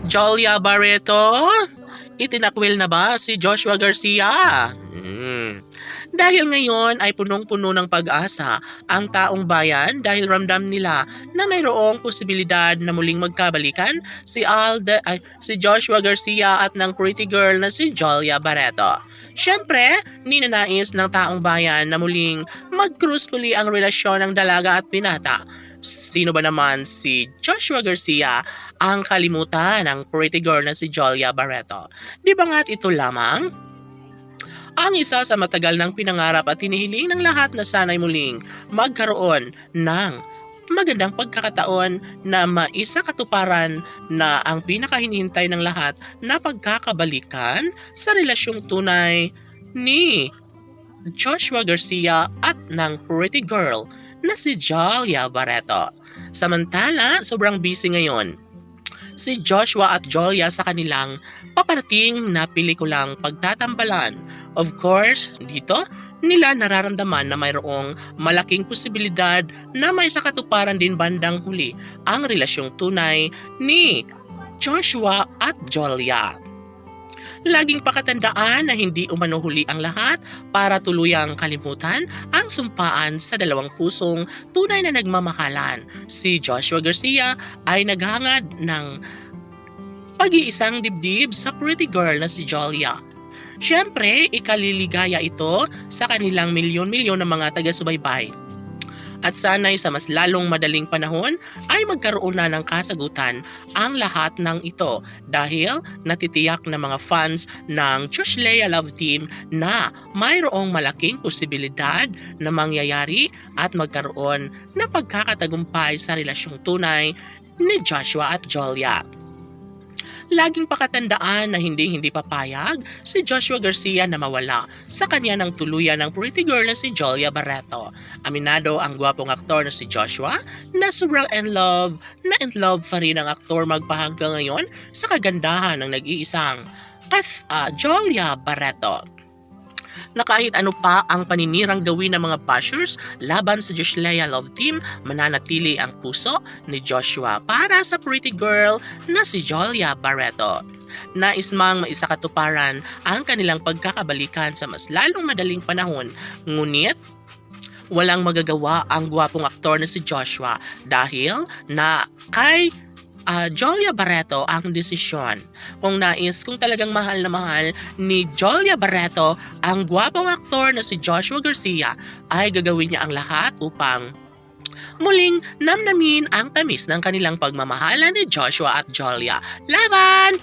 Jolia Barreto? Itinakwil na ba si Joshua Garcia? Dahil ngayon ay punong-puno ng pag-asa ang taong bayan dahil ramdam nila na mayroong posibilidad na muling magkabalikan si Joshua Garcia at ng pretty girl na si Jolia Barreto. Siyempre, ninanais ng taong bayan na muling mag-cruise muli ang relasyon ng dalaga at binata. Sino ba naman si Joshua Garcia ang kalimutan ng pretty girl na si Jolia Barreto? Di ba nga't ito lamang? Ang isa sa matagal ng pinangarap at hinihiling ng lahat na sana'y muling magkaroon ng magandang pagkakataon na maisakatuparan na ang pinakahinihintay ng lahat na pagkakabalikan sa relasyong tunay ni Joshua Garcia at ng pretty girl na si Jolia Barreto. Samantala, sobrang busy ngayon si Joshua at Jolia sa kanilang paparating na pelikulang pagtatambalan. Of course, dito nila nararamdaman na mayroong malaking posibilidad na may sakatuparan din bandang huli ang relasyong tunay ni Joshua at Jolia. Laging pakatandaan na hindi umano huli ang lahat para tuluyang kalimutan ang sumpaan sa dalawang pusong tunay na nagmamahalan. Si Joshua Garcia ay naghangad ng pag-iisang dibdib sa pretty girl na si Jolia. Siyempre, ikaliligaya ito sa kanilang milyon-milyon na mga taga-subaybay. At sana'y sa mas lalong madaling panahon ay magkaroon na ng kasagutan ang lahat ng ito dahil natitiyak na mga fans ng Chusleya Love Team na mayroong malaking posibilidad na mangyayari at magkaroon ng pagkakatagumpay sa relasyong tunay ni Joshua at Jolia. Laging pakatandaan na hindi papayag si Joshua Garcia na mawala sa kanya ng tuluyan ng pretty girl na si Jolia Barreto. Aminado ang gwapong aktor na si Joshua na sobrang in love pa rin ang aktor magpahanggang ngayon sa kagandahan ng nag-iisang Jolia Barreto. Na kahit ano pa ang paninirang gawin ng mga bashers laban sa Chusleya Love Team, mananatili ang puso ni Joshua para sa pretty girl na si Jolia Barreto. Nais mang maisakatuparan ang kanilang pagkakabalikan sa mas lalong madaling panahon, ngunit walang magagawa ang gwapong aktor na si Joshua dahil na kay Jolia Barreto ang desisyon. Kung talagang mahal na mahal ni Jolia Barreto ang gwapong aktor na si Joshua Garcia, ay gagawin niya ang lahat upang muling namnamin ang tamis ng kanilang pagmamahalan ni Joshua at Jolia. Laban!